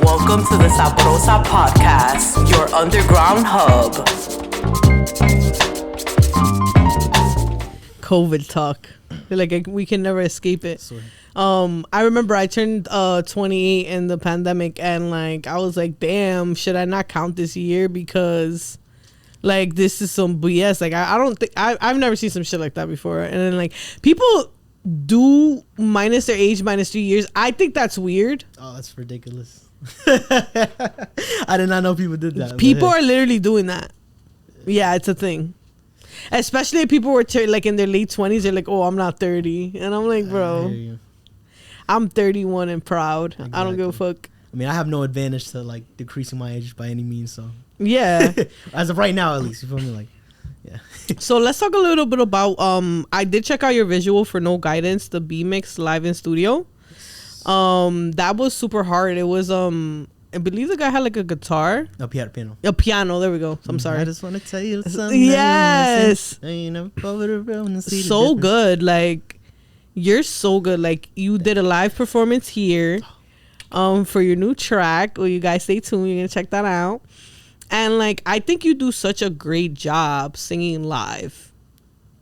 Welcome to the Sabrosa Podcast, your underground hub. COVID talk. Like we can never escape it. I remember I turned 28 in the pandemic, and like I was like, damn, should I not count this year because like this is some BS. Like I don't think I've never seen some shit like that before. And then like people do minus their age minus 3 years. I think that's weird. Oh, that's ridiculous. I did not know people did that. People are literally doing that. Yeah, it's a thing. Especially if people were like in their late 20s, they're like, oh, I'm not 30. And I'm like, bro, I'm 31 and proud. Exactly. I don't give a fuck. I mean, I have no advantage to like decreasing my age by any means. So yeah, as of right now, at least, you feel me? Like, yeah. So let's talk a little bit about, I did check out your visual for No Guidance, the B-Mix live in studio. That was super hard. It was, I believe the guy had like a guitar. A piano. A piano. There we go. I'm sorry. I just want to tell you something. Yes. So good. Like, you're so good. Like, you did a live performance here for your new track. Well, you guys stay tuned. You're going to check that out. And, like, I think you do such a great job singing live.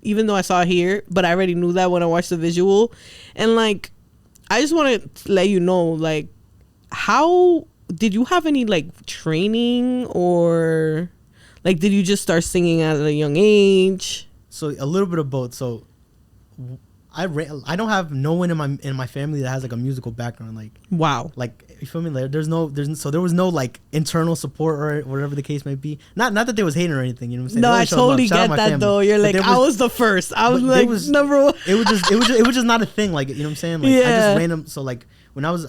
Even though I saw it here. But I already knew that when I watched the visual. And, like, I just want to let you know, like, how... Did you have any like training or like did you just start singing at a young age? So a little bit of both. So I don't have no one in my family that has like a musical background. Like wow. Like you feel me? Like so there was no like internal support or whatever the case might be. Not that they was hating or anything. You know what I'm saying? No, I totally get that family. Though. You're like I was the first. I was like number one. It was just not a thing. Like you know what I'm saying? Like I just random. So like when I was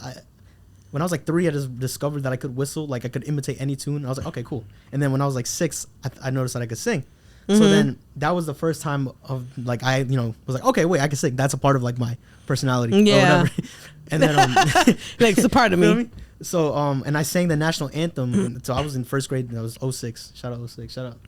like 3, I just discovered that I could whistle. Like I could imitate any tune. I was like, okay, cool. And then when I was like 6, I noticed that I could sing. Mm-hmm. So then that was the first time of like I was like, okay, wait, I can sing. That's a part of like my personality. Yeah. Or whatever. And then like it's a part of me. So and I sang the national anthem. So I was in first grade. And I was 06. Shout out 06. Shout out.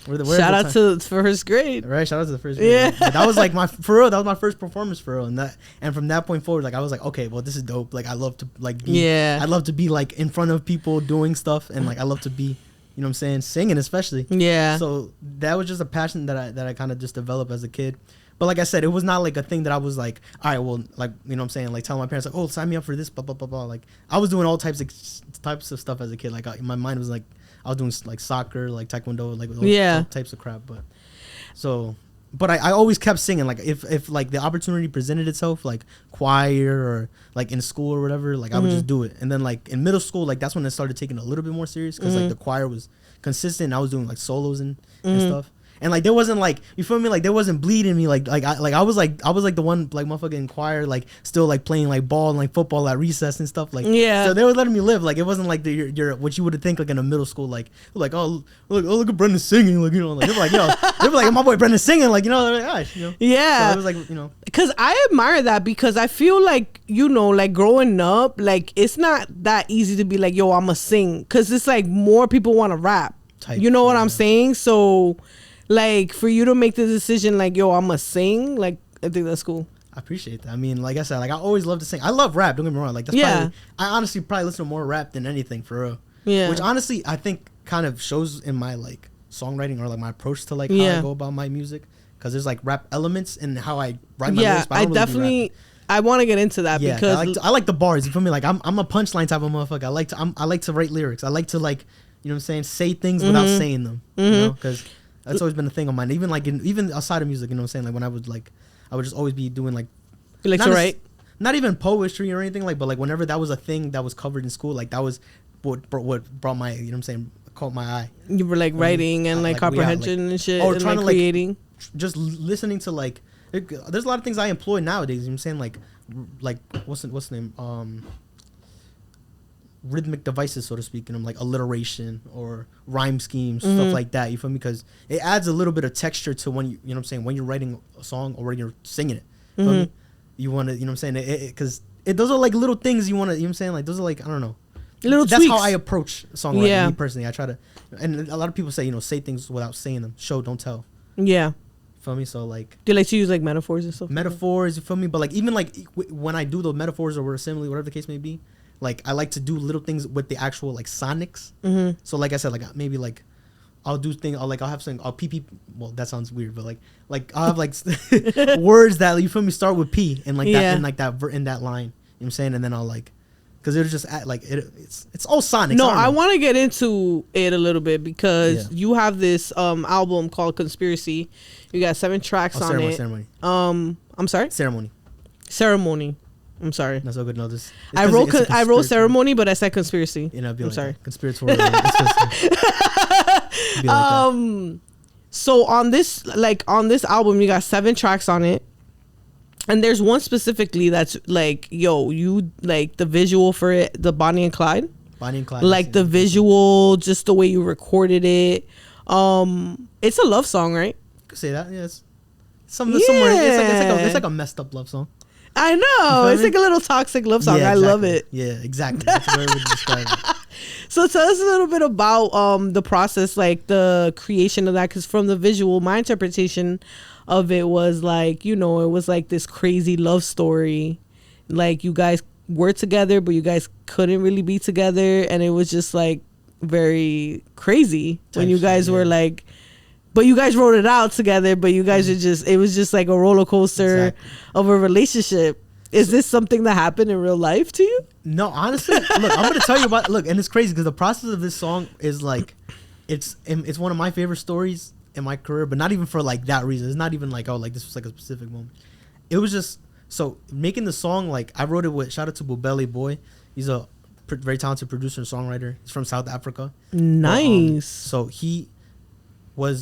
Shout out to first grade. Right, shout out to the first grade. Yeah. But that was like that was my first performance for real. And from that point forward, like I was like, okay, well this is dope. Like I love to like be I love to be like in front of people doing stuff, and like I love to be, you know what I'm saying, singing especially. Yeah. So that was just a passion that I kind of just developed as a kid. But like I said, it was not like a thing that I was like, all right, well, like, you know what I'm saying, like telling my parents like, oh, sign me up for this, blah blah blah blah. Like I was doing all types of stuff as a kid. Like my mind was like, I was doing like soccer, like taekwondo, like all types of crap. But I always kept singing. Like if like the opportunity presented itself, like choir or like in school or whatever, like I would just do it. And then like in middle school, like that's when I started taking it a little bit more serious because like the choir was consistent. I was doing like solos and stuff. And like there wasn't like, you feel me, like there wasn't bleeding me like I was like the one like motherfucking in choir, like still like playing like ball and like football at recess and stuff, like so they were letting me live. Like it wasn't like you're what you would think like in a middle school, like oh look at Brendan singing, like, you know, like they were like my boy Brendan singing, like, you know, like, gosh, you know. Yeah, so it was like, you know, because I admire that, because I feel like, you know, like growing up, like it's not that easy to be like, yo, I'ma sing, because it's like more people want to rap, you know what I'm saying? So like for you to make the decision like, yo, I'm gonna sing, like I think that's cool. I appreciate that. I mean, like I said, like I always love to sing. I love rap, don't get me wrong. Like that's probably, I honestly probably listen to more rap than anything for real. Yeah. Which honestly I think kind of shows in my like songwriting or like my approach to like how I go about my music, because there's like rap elements in how I write my lyrics. But I definitely I want to get into that because I like the bars. You feel me? Like I'm a punchline type of motherfucker. I like to write lyrics. I like to like, you know what I'm saying, say things without saying them. You know, because that's always been a thing of mine. Even like even outside of music, you know what I'm saying? Like when I would just always be doing like, you like to write? Not even poetry or anything, like, but like whenever that was a thing that was covered in school, like that was what brought my, you know what I'm saying, caught my eye. You were like writing and like comprehension and shit, and trying like to creating. Just listening to like, there's a lot of things I employ nowadays. You know what I'm saying? Like what's the name? Rhythmic devices, so to speak, and like alliteration or rhyme schemes, stuff like that. You feel me? Because it adds a little bit of texture to when you know what I'm saying, when you're writing a song or when you're singing it. Feel me? You want to, you know what I'm saying? Because those are like little things you want to, you know what I'm saying? Like those are like, I don't know. That's tweaks. How I approach songwriting. Me personally, I try to, and a lot of people say, you know, say things without saying them. Show, don't tell. Yeah. feel me? So like, do you like to use like metaphors and stuff? Metaphors, you feel me? But like even like when I do those metaphors or simile, whatever the case may be, like I like to do little things with the actual like sonics. Mm-hmm. So like I said, like maybe like I'll do things. I'll have something. I'll pee. Well, that sounds weird, but like I'll have like words that you feel me start with P and like that in that line. You know what I'm saying? And then I'll like. Because it'll just act like it's all sonic. No, I want to get into it a little bit because you have this album called Conspiracy. You got 7 tracks on it. Ceremony. I'm sorry. Ceremony. I'm sorry. That's so good. No, this. I wrote Ceremony, but I said Conspiracy. You know, I'm like sorry. Conspiratorial. So on this album, you got 7 tracks on it. And there's one specifically that's like, yo, you like the visual for it, the Bonnie and Clyde. Like the visual, just the way you recorded it. It's a love song, right? You could say that, yes. Somewhere, it's like a messed up love song. I know. It's like a little toxic love song. Yeah, exactly. I love it. Yeah, exactly. That's where we would describe it. So tell us a little bit about the process, like the creation of that, because from the visual, my interpretation of it was like, you know, it was like this crazy love story. Like you guys were together, but you guys couldn't really be together. And it was just like very crazy when you guys were like, but you guys wrote it out together, but you guys are just, it was just like a roller coaster of a relationship. Is this something that happened in real life to you? No, honestly, look, I'm going to tell you about, and it's crazy because the process of this song is like, it's one of my favorite stories in my career, but not even for like that reason. It's not even like, oh, like this was like a specific moment. It was just, so making the song, like I wrote it with, shout out to Bubele Boy. He's a very talented producer and songwriter. He's from South Africa. Nice. So I went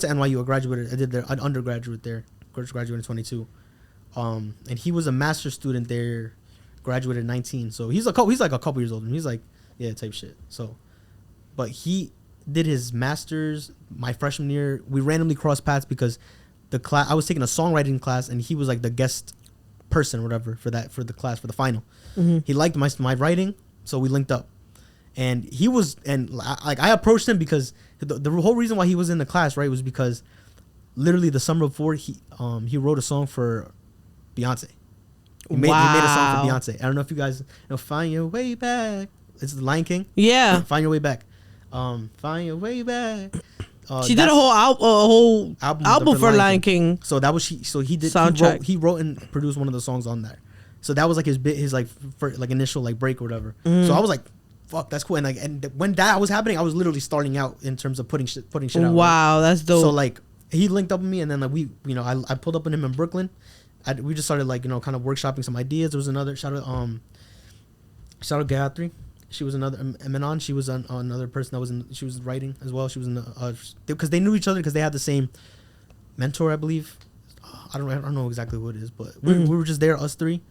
to NYU. I did an undergraduate there, graduated in 22. And he was a master's student there, graduated 19. So he's like a couple years older. And he's like, yeah, type shit. So, but he did his master's my freshman year. We randomly crossed paths because I was taking a songwriting class and he was like the guest person or whatever for the class for the final. Mm-hmm. He liked my writing, so we linked up. And I approached him because the whole reason why he was in the class, right, was because literally the summer before he wrote a song for Beyonce. He made a song for Beyonce. I don't know if you guys know Find Your Way Back. It's the Lion King. Yeah. Find Your Way Back. Find Your Way Back. She did a whole album for Lion King. So that was he did soundtrack. He wrote and produced one of the songs on that. So that was like his like initial like break or whatever. Mm. So I was like, fuck, that's cool. And when that was happening, I was literally starting out in terms of putting shit out. Wow, that's dope. So like he linked up with me, and then like I pulled up on him in Brooklyn. We just started like kind of workshopping some ideas. There was another shout out Gayatri. She was another Menon. She was another person that she was writing as well. She was in because they knew each other because they had the same mentor, I believe. I don't know exactly who it is, but we were just there, us three,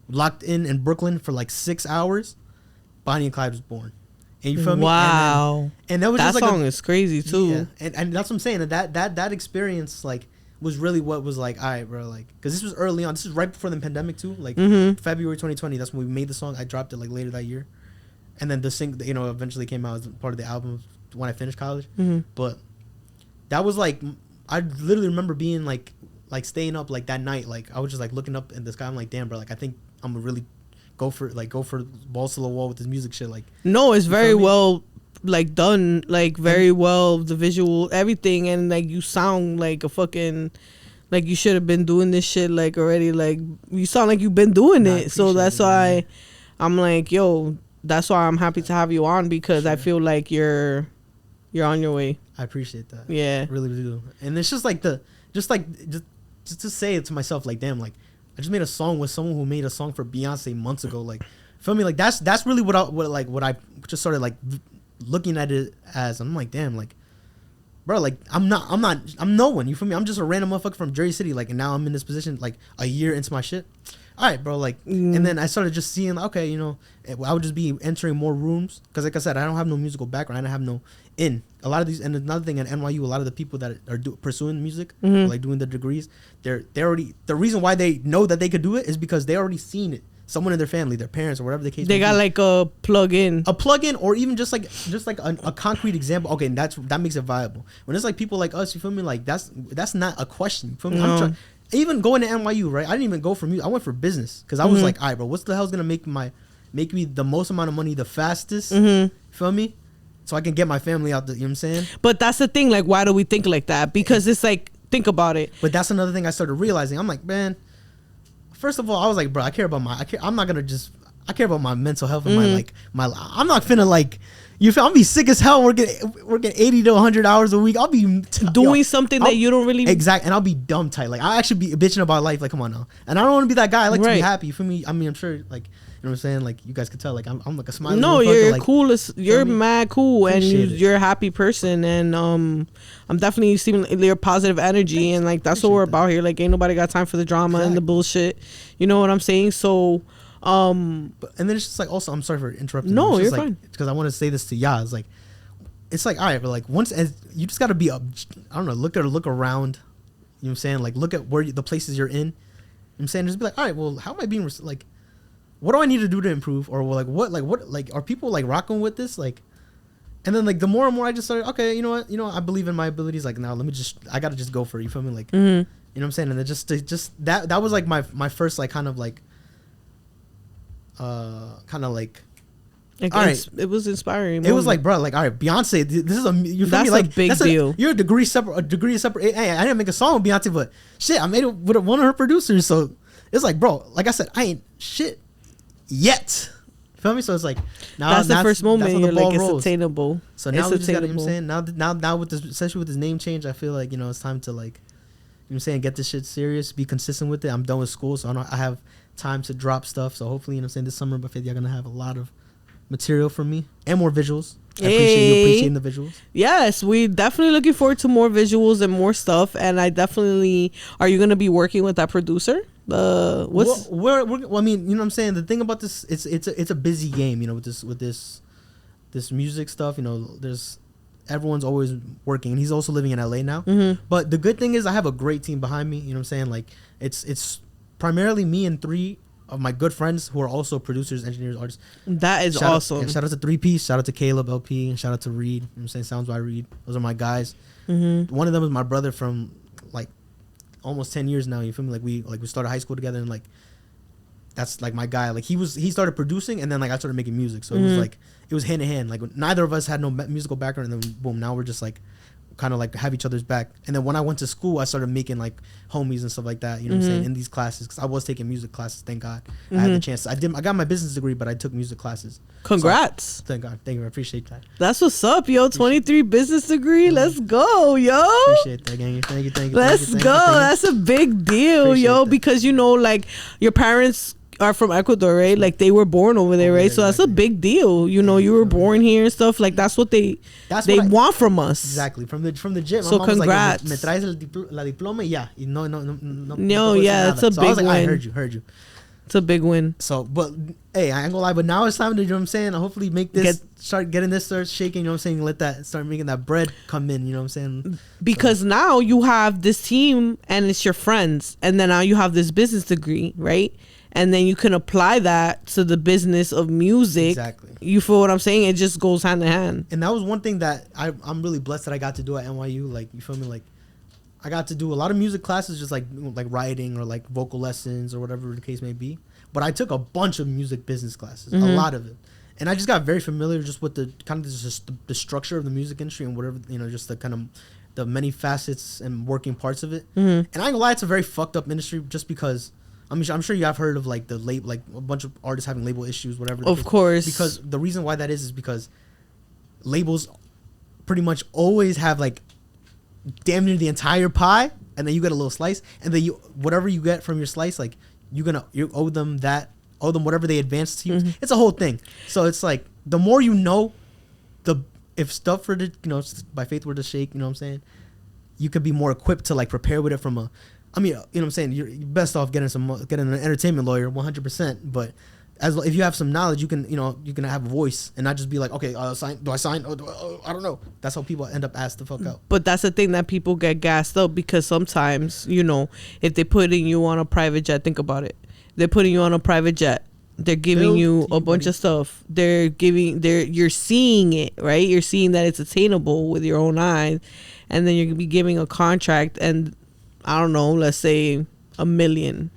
locked in Brooklyn for like 6 hours. Bonnie and Clyde was born. And you feel me? Wow. And that was that just like song is crazy too. Yeah. And that's what I'm saying. That experience like was really what was like, all right, bro, like, because this was early on. This is right before the pandemic too. Like February 2020. That's when we made the song. I dropped it like later that year. And then the eventually came out as part of the album when I finished college. Mm-hmm. But that was like, I literally remember being like staying up like that night. Like I was just like looking up in the sky. I'm like, damn, bro, like I think I'm gonna really go for balls to the wall with this music shit. Like, no, it's very well like done, like very well, the visual, everything, and like you sound like a fucking, like you should have been doing this shit like already. Like you sound like you've been doing it. So that's why I'm like, yo. That's why I'm happy to have you on because I feel like you're on your way. I appreciate that. Yeah, I really do. And it's just like just to say it to myself, like, damn, like I just made a song with someone who made a song for Beyonce months ago. Like, feel me? Like that's really what I just started like looking at it as. I'm like, damn, like, bro, like I'm no one. You feel me? I'm just a random motherfucker from Jersey City. Like, and now I'm in this position like a year into my shit. All right, bro, like, and then I started just seeing, okay, I would just be entering more rooms, because like I said, I don't have no musical background, I don't have no a lot of these, and another thing at NYU, a lot of the people that are pursuing music, like doing the degrees, they're already, the reason why they know that they could do it is because they already seen it, someone in their family, their parents or whatever the case. They got like a plug-in, or even just like a concrete example. Okay, that makes it viable. When it's like people like us, you feel me? Like that's not a question. You feel me? No. Even going to NYU, right? I didn't even go for music. I went for business because I was like, all right, bro, what's the hell's gonna make me the most amount of money the fastest? Feel me? So I can get my family out. You know what I'm saying? But that's the thing. Like, why do we think like that? Because it's like, think about it. But that's another thing I started realizing. I'm like, man. First of all, I was like, bro, I care about I care about my mental health and I'm not finna like, you feel, I'll be sick as hell working 80 to 100 hours a week. I'll be doing something that you don't really and I'll be dumb tight. Like I actually be bitching about life. Like, come on now. And I don't want to be that guy. I like to be happy. For me, I mean, I'm sure like, you know what I'm saying? Like you guys could tell, like I'm like a smiley. No, you're like, cool. You're you know mad cool, and you're a happy person, and I'm definitely seeing your positive energy, and like that's what we're about here. Like ain't nobody got time for the drama and the bullshit. You know what I'm saying? So, and then it's just like also I'm sorry for interrupting. No, you're like, fine. Because I want to say this to Yaz. Like, it's like all right, but like once you just got to be I don't know, look around. You know what I'm saying? Like look at the places you're in. You know what I'm saying? Just be like, all right, well, how am I being like? What do I need to do to improve? Or what are people like rocking with this? Like, and then like the more and more I just started, okay, you know what? I believe in my abilities. Like now I gotta just go for it. You feel me? Like, you know what I'm saying? And then just that was like my first like kind of like, all right. It was inspiring. It was like, bro, like, all right, Beyonce, this is you feel me? Like, a big deal. You're a degree separate. Hey, I didn't make a song with Beyonce, but shit, I made it with one of her producers. So it's like, bro, like I said, I ain't shit yet. Feel me? So it's like now that's the first moment you're like it's attainable. So now we just got, you know what I'm saying? Now with this, especially with this name change, I feel like, it's time to like, you know what I'm saying, get this shit serious, be consistent with it. I'm done with school, so I have time to drop stuff. So hopefully, you know what I'm saying, this summer buffet, you're gonna have a lot of material from me and more visuals. I appreciate you appreciating the visuals. Yes, we definitely looking forward to more visuals and more stuff. And I definitely, are you gonna be working with that producer? I mean, you know what I'm saying, the thing about this, it's a busy game, with this music stuff. There's everyone's always working, and he's also living in LA now. But the good thing is I have a great team behind me. You know what I'm saying? Like it's primarily me and 3 of my good friends who are also producers, engineers, artists. That is awesome. Shout out to 3Piece, shout out to Caleb LP, and shout out to Reed. You know what I'm saying? Sounds by Reed. Those are my guys. One of them is my brother from like almost 10 years now. You feel me? Like we started high school together, and like that's like my guy. Like he started producing, and then like I started making music. So it was hand in hand. Like neither of us had no musical background, and then boom, now we're just like kind of like have each other's back. And then when I went to school, I started making like homies and stuff like that, you know what I'm saying, in these classes, because I was taking music classes. Thank God I had the chance. I got my business degree, but I took music classes. Congrats. So, thank God. Thank you. I appreciate that. That's what's up, yo. 23 business degree. Let's go, yo. Appreciate that, gang. Thank you. Let's go. That's a big deal, yo, because like your parents are from Ecuador, right? Like they were born over there, right? So that's a big deal. You were born here and stuff. Like that's what they want from us. Exactly. From the gym. So congrats. Was like, me traes la diploma y ya. No, yeah, it's a big win. I was like, I heard you. It's a big win. So, but hey, I ain't gonna lie, but now it's time to, you know what I'm saying, hopefully make this start shaking, you know what I'm saying, let that start making that bread come in, you know what I'm saying? Because now you have this team and it's your friends, and then now you have this business degree, right? And then you can apply that to the business of music. Exactly. You feel what I'm saying? It just goes hand in hand. And that was one thing that I'm really blessed that I got to do at NYU. Like, you feel me? Like, I got to do a lot of music classes, just like writing or like vocal lessons or whatever the case may be. But I took a bunch of music business classes, a lot of it. And I just got very familiar just with the kind of just the structure of the music industry and whatever, just the kind of the many facets and working parts of it. And I ain't gonna lie, it's a very fucked up industry just because, I mean, I'm sure you have heard of like like a bunch of artists having label issues, whatever. Of course. Because the reason why that is because labels pretty much always have like damn near the entire pie, and then you get a little slice, and then whatever you get from your slice, like you owe them whatever they advance to you. It's a whole thing. So it's like the more if stuff were to by faith were to shake, you know what I'm saying, you could be more equipped to like prepare with it from a. I mean, you know what I'm saying, you're best off getting an entertainment lawyer 100%, but if you have some knowledge, you can have a voice and not just be like, okay, do I sign? I don't know. That's how people end up asked the fuck out. But that's the thing that people get gassed up because sometimes, if they're putting you on a private jet, think about it. They're putting you on a private jet They're giving you a bunch of stuff. You're seeing it, right? You're seeing that it's attainable with your own eyes. And then you're going to be giving a contract and, I don't know, let's say $1 million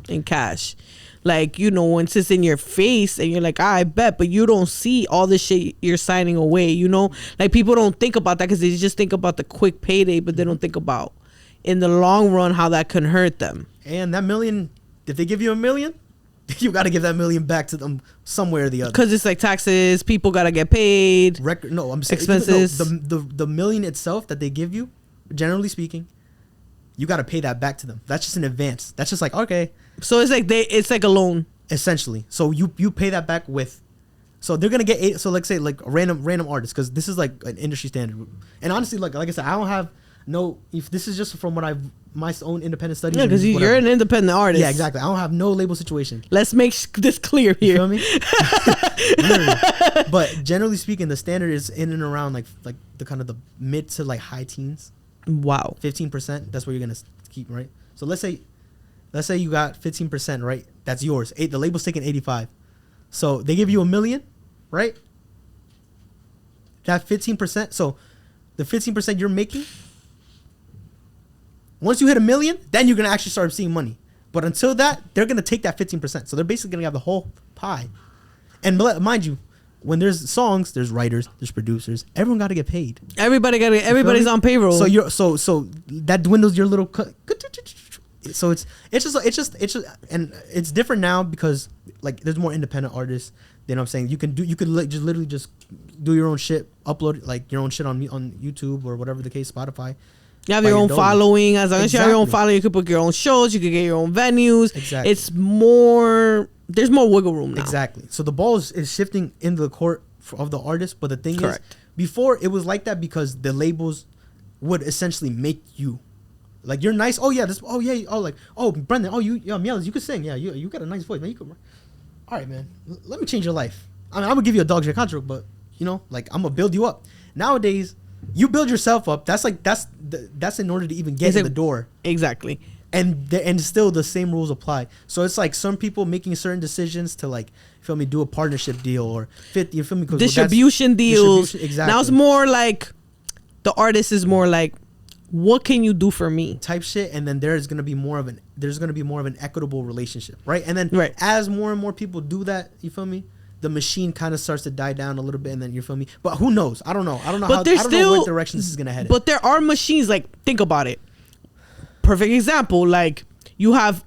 in cash. Like, once it's in your face and you're like, I bet, but you don't see all the shit you're signing away, Like, people don't think about that because they just think about the quick payday, but they don't think about, in the long run, how that can hurt them. And that $1 million, if they give you $1 million, you got to give that $1 million back to them somewhere or the other. Because it's like taxes, people got to get paid. I'm saying expenses. the $1 million itself that they give you, generally speaking, you got to pay that back to them. That's just an advance. That's just like, okay. So it's like a loan. Essentially. So you pay that back with. So they're gonna get so let's say like a random artist, because this is like an industry standard. And honestly, like I said, I don't have if this is just from what my own independent studies. Yeah, because you're an independent artist. Yeah, exactly. I don't have no label situation. Let's make this clear here. You feel me? But generally speaking, the standard is in and around like the kind of the mid to like high teens. Wow. 15%. That's what you're gonna keep, right? So let's say you got 15%, right? That's yours. The label's taking 85. So they give you $1 million, right? That 15%. So the 15% you're making, once you hit $1 million, then you're gonna actually start seeing money. But until that, they're gonna take that 15%. So they're basically gonna have the whole pie. And mind you, when there's songs, there's writers, there's producers. Everyone got to get paid. Everybody's on payroll. So that dwindles your little cut. So it's just and it's different now because like there's more independent artists. You know what I'm saying? You could literally just do your own shit, upload like your own shit on YouTube or whatever the case, Spotify. You have your own following. As long as you have your own following, you can book your own shows. You can get your own venues. Exactly. It's more. There's more wiggle room now. Exactly. So the ball is shifting into the court of the artist. But the thing is, before it was like that because the labels would essentially make you. Like, you're nice. Oh, yeah. Brendan. Oh, Mieles, you could sing. Yeah, you got a nice voice, man. You could. All right, man. Let me change your life. I mean, I'm going to give you a dog shit contract, but, like, I'm going to build you up. Nowadays, you build yourself up. That's in order to even get in the door. Exactly. And still the same rules apply. So it's like some people making certain decisions to like, you feel me, do a partnership deal or fit. You feel me? Distribution deals. Exactly. Now it's more like the artist is more like, what can you do for me? Type shit, and then there's gonna be more of an equitable relationship, right? And then as more and more people do that, you feel me? The machine kind of starts to die down a little bit, and then you feel me. But who knows? I don't know. I don't know what direction this is gonna head. But there are machines like, think about it. Perfect example, like you have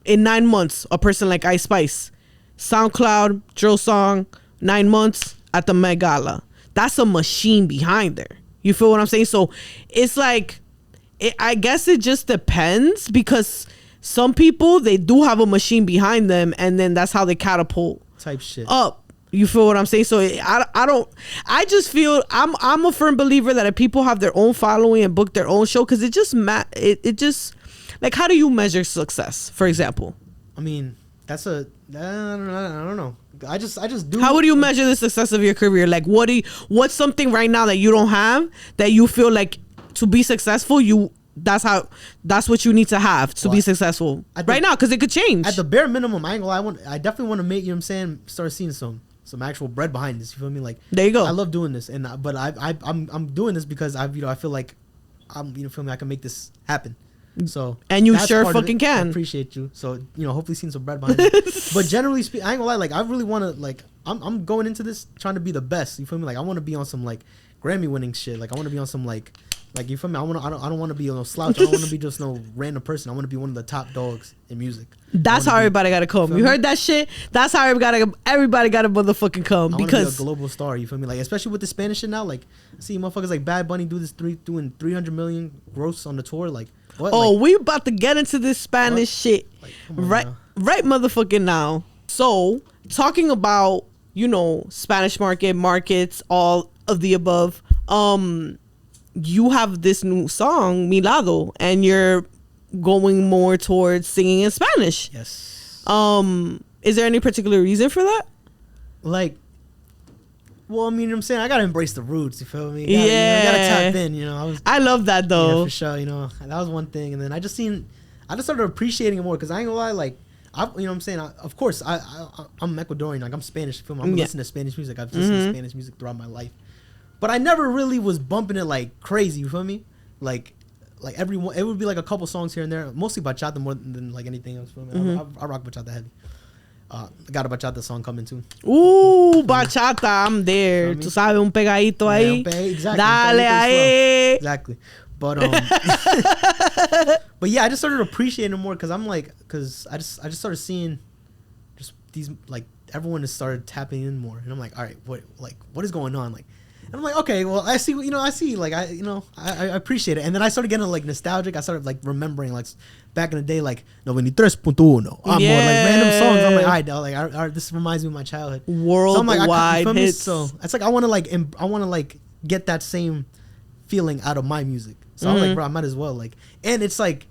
in 9 months a person like Ice Spice, SoundCloud, drill song, 9 months at the Met Gala. That's a machine behind there. You feel what I'm saying? So it's like, I guess it just depends because some people, they do have a machine behind them, and then that's how they catapult type shit up. You feel what I'm saying? So I just feel I'm a firm believer that if people have their own following and book their own show, because it just like, how do you measure success, for example? I mean, I don't know. I just do. How would you measure the success of your career? Like, what's something right now that you don't have that you feel like to be successful, that's what you need to have to be successful right now, because it could change. At the bare minimum, I definitely want to make, you know what I'm saying, start seeing some actual bread behind this. You feel me? Like, there you go. I love doing this, but I'm doing this because I feel like feel me, I can make this happen. So, and you sure fucking can. I appreciate you. So, hopefully seeing some bread behind it. But generally speaking, I ain't gonna lie, like, I really want to, like, I'm going into this trying to be the best. You feel me? Like, I want to be on some like Grammy winning shit. Like, I want to be on some like you feel me? I don't want to be no slouch. I don't want to be just no random person. I want to be one of the top dogs in music. That's how everybody got to come. You heard that shit? That's how everybody got to motherfucking come. I because be a global star. You feel me? Like, especially with the Spanish shit now. Like, I see motherfuckers like Bad Bunny doing 300 million gross on the tour. Like, what? Oh, we about to get into this Spanish shit right motherfucking now. So, talking about, Spanish markets, all of the above. You have this new song, Mi Lado, and you're going more towards singing in Spanish. Yes. Is there any particular reason for that? Like, well, I mean, I'm saying I gotta embrace the roots. You feel me? I gotta tap in. I love that though. Yeah, for sure. That was one thing, and then I just started appreciating it more because I ain't gonna lie. Like, you know what I'm saying? Of course, I'm Ecuadorian. Like, I'm Spanish. I'm listening to Spanish music. I've listened to Spanish music throughout my life. But I never really was bumping it like crazy. You feel me? Like everyone, it would be like a couple songs here and there. Mostly bachata more than like anything else. Feel me? I rock bachata heavy. I got a bachata song coming too. Ooh, bachata, I'm there. Tú sabes, un pegadito ahí. Exactly. Dale ahí. Exactly. But but yeah, I just started appreciating it more because I just started seeing just these, like, everyone just started tapping in more, and I'm like, all right, what is going on? Like, and I'm like, okay, well, I see, like, I appreciate it. And then I started getting like nostalgic. I started like remembering like back in the day, like 93.1. More like random songs. I'm like, all right, this reminds me of my childhood. Worldwide hits. So it's like I want to like get that same feeling out of my music. So I'm like, bro, I might as well, like, and it's like,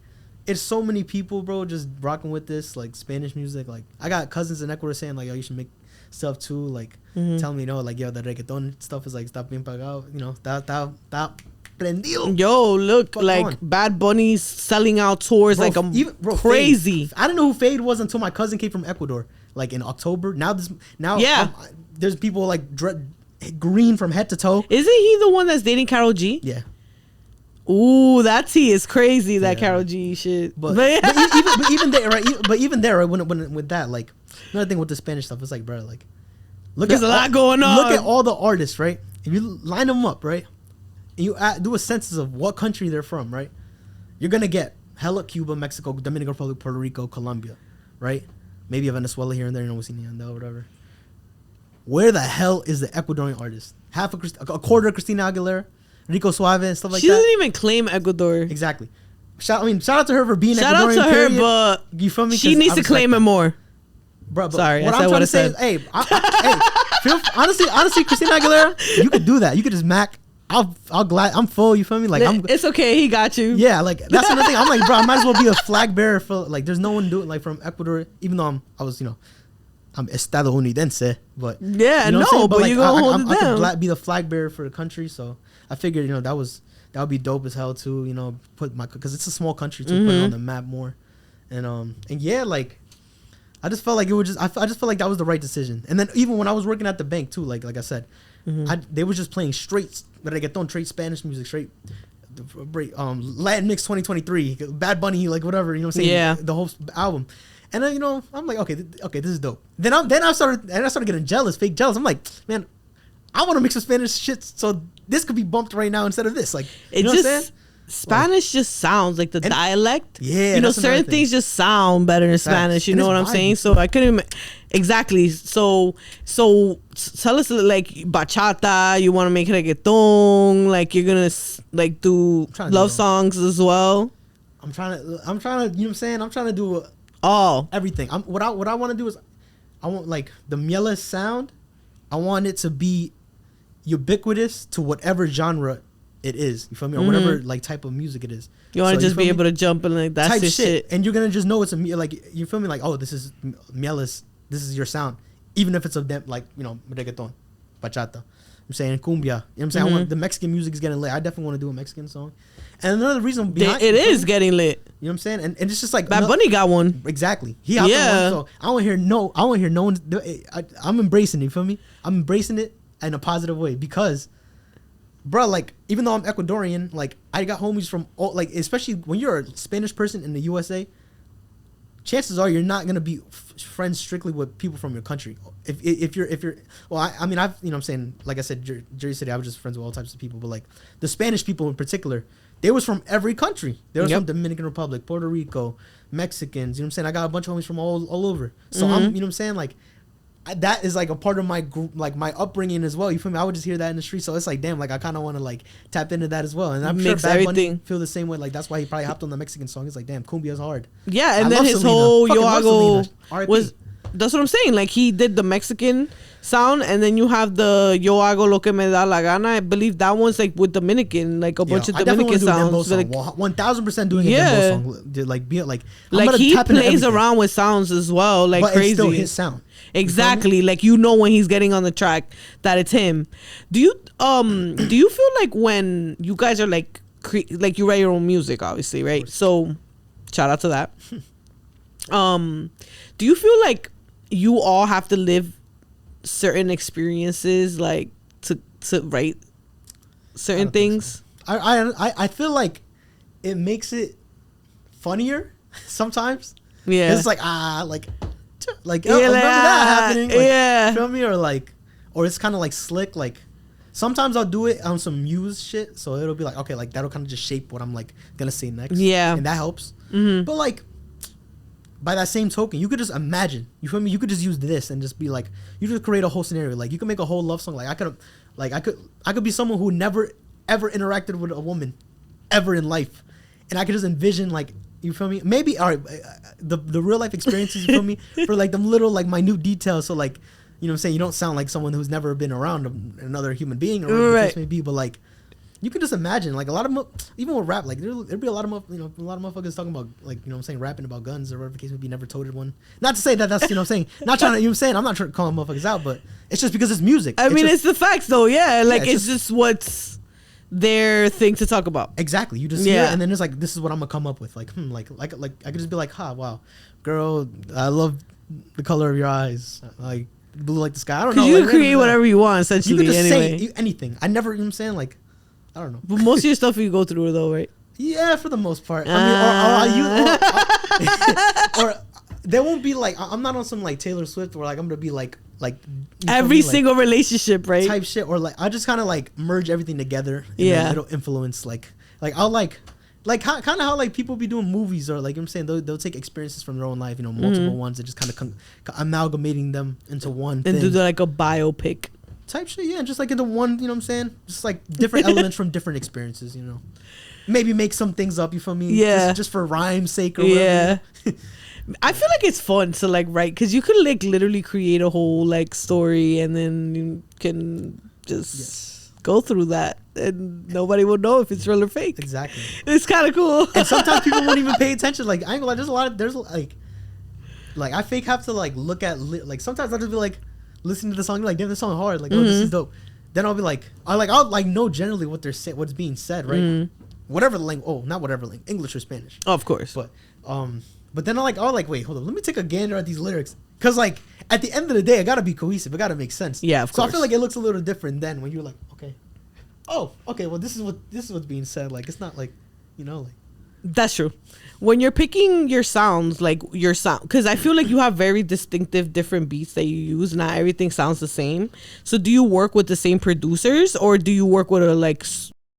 it's so many people, bro, just rocking with this like Spanish music. Like, I got cousins in Ecuador saying like, yo, you should make stuff too, like, telling me, like, yo, the reggaeton stuff is like, está bien pagado, está prendido. Yo, look, Fuck like on. Bad Bunny's selling out tours, bro, like crazy. Fade. I didn't know who Fade was until my cousin came from Ecuador, like in October. Now there's people like green from head to toe. Isn't he the one that's dating Karol G? Yeah. Ooh, that tea is crazy. That Karol G shit. But even there, right? But even there, right, when with that, like, another thing with the Spanish stuff, it's like, bro, like, there's a lot going on. Look at all the artists, right? If you line them up, right, and you do a census of what country they're from, right, you're gonna get hella Cuba, Mexico, Dominican Republic, Puerto Rico, Colombia, right? Maybe Venezuela here and there, or whatever. Where the hell is the Ecuadorian artist? A quarter of Christina Aguilera, Rico Suave, and stuff like that. She doesn't even claim Ecuador. Exactly. Shout out to her for being Shout Ecuadorian. Shout out to her, but you feel me? She needs to claim it more. Bro, sorry, what I'm trying to say is, hey, honestly, Christina Aguilera, you could do that. You could just Mac. I'm full. You feel me? Like, it's okay. He got you. Yeah, like, that's another thing. I'm like, bro, I might as well be a flag bearer for, like, there's no one doing, like, from Ecuador. Even though I'm estadounidense, but yeah, you know but like, you gonna hold it down. I could be the flag bearer for the country, so I figured, that would be dope as hell too. Because it's a small country to put it on the map more, and yeah, like, I just felt like it was just I just felt like that was the right decision. And then even when I was working at the bank too, like I said, they were just playing straight reggaeton, straight Spanish music, straight Latin Mix 2023, Bad Bunny, like, whatever, you know what I'm saying? Yeah, the whole album. And then, I'm like, okay, this is dope. Then I started getting jealous, fake jealous. I'm like, man, I want to mix some Spanish shit, so this could be bumped right now instead of this. Like, you know what I'm saying? Spanish just sounds like the dialect. Yeah, certain things just sound better in Spanish. You know what I'm saying? So I couldn't exactly. So tell us, like, bachata. You want to make reggaeton? Like, you're gonna like do love songs as well. I'm trying to. You know what I'm saying? I'm trying to do everything. What I want to do is, I want, like, the Mieles sound. I want it to be ubiquitous to whatever genre it is. You feel me? Or whatever, like, type of music it is. You want to just be able to jump in, like, that's the shit. And you're gonna just know it's like, you feel me? Like, oh, this is Mieles. This is your sound, even if it's reggaeton, bachata. I'm saying cumbia. You know what I'm saying? I want, the Mexican music is getting lit. I definitely want to do a Mexican song. And another reason behind it is getting lit. You know what I'm saying? And it's just like Bad Bunny got one. Exactly. He got one. So I don't hear no one. I'm embracing it. You feel me? I'm embracing it in a positive way because, bro, like, even though I'm Ecuadorian, like, I got homies from all, like, especially when you're a Spanish person in the USA, chances are you're not gonna be friends strictly with people from your country. If you're well, I mean, I've, you know what I'm saying, like I said, Jersey City, I was just friends with all types of people, but, like, the Spanish people in particular, they was from every country. They was from Dominican Republic, Puerto Rico, Mexicans. You know what I'm saying? I got a bunch of homies from all over. So I'm, you know what I'm saying, like, that is, like, a part of my group, like, my upbringing as well. You feel me? I would just hear that in the street, so it's like, damn, like, I kind of want to, like, tap into that as well. And I'm sure Bad Bunny feel the same way. Like, that's why he probably hopped on the Mexican song. It's like, damn, cumbia's hard. Yeah, and then his whole Yo Hago was, that's what I'm saying. Like, he did the Mexican sound, and then you have the Yo Hago Lo Que Me Da La Gana. I believe that one's, like, with Dominican, like, a bunch of Dominican sounds. Like, 1000% doing a Dembo song. Like, be like he plays around with sounds as well, like, but crazy. It's still his sound. Exactly. Like, when he's getting on the track that it's him. Do you feel like when you guys are, like, like, you write your own music, obviously, right? So shout out to that. Do you feel like you all have to live certain experiences like to write certain things? So. I feel like it makes it funnier sometimes. Yeah, it's like like remember that happening? Like, yeah, feel me? Or it's kind of like slick. Like sometimes I'll do it on some muse shit, so it'll be like, okay, like that'll kind of just shape what I'm like gonna say next. Yeah, and that helps. Mm-hmm. But like by that same token, you could just imagine. You feel me? You could just use this and just be like, you just create a whole scenario. Like you could make a whole love song. Like I could be someone who never ever interacted with a woman ever in life, and I could just envision like. You feel me? Maybe all right. The real life experiences. You feel me? For like them little like minute details. So like, you know what I'm saying? You don't sound like someone who's never been around another human being or whatever the case may be. But like, you can just imagine like a lot of even with rap, like there'd be a lot of motherfuckers talking about like, you know what I'm saying, rapping about guns or whatever the case may be. Never toted one. Not to say that's, you know what I'm saying. Not trying to, you know what I'm saying. I'm not trying to call motherfuckers out, but it's just because it's music. I mean, it's the facts though. Yeah, like it's just what's their thing to talk about. Exactly. You just hear it, and then it's like, this is what I'm gonna come up with. Like, like I could just be like, wow, girl, I love the color of your eyes, like blue like the sky. I don't know. You can create whatever you want, essentially. You can just anyway. say anything. I never, you know what I'm saying, like, I don't know. But most of your stuff you go through though, right? Yeah, for the most part. I mean, or there won't be like, I'm not on some like Taylor Swift where like I'm gonna be like every single relationship, right? Type shit, or like I just kind of like merge everything together. And then it'll influence like I'll like kind of how like people be doing movies, or like, you know what I'm saying, they'll take experiences from their own life, you know, multiple ones, and just kind of amalgamating them into one thing. And do like a biopic type shit, yeah, just like into one, you know what I'm saying, just like different elements from different experiences, you know. Maybe make some things up, you feel me? Yeah, just for rhyme's sake or whatever. Yeah. I feel like it's fun to like write, because you could like literally create a whole like story, and then you can just go through that, and nobody will know if it's real or fake. Exactly. It's kind of cool. And sometimes people won't even pay attention. Like I ain't gonna lie, there's like I fake have to like look at like sometimes I'll just be like listening to the song, like, damn, this song hard, like, oh, this is dope. Then I'll be like, I'll like know generally what what's being said, right? Whatever the language. Oh, not whatever language, English or Spanish. Oh, of course. But then I'll like, wait, hold on, let me take a gander at these lyrics, because like at the end of the day, it gotta be cohesive, it gotta make sense. Yeah, of course. So I feel like it looks a little different then when you're like, okay, well, this is what's being said. Like, it's not like, you know, like. That's true. When you're picking your sounds, like your sound, because I feel like you have very distinctive different beats that you use. Not everything sounds the same. So do you work with the same producers, or do you work with a like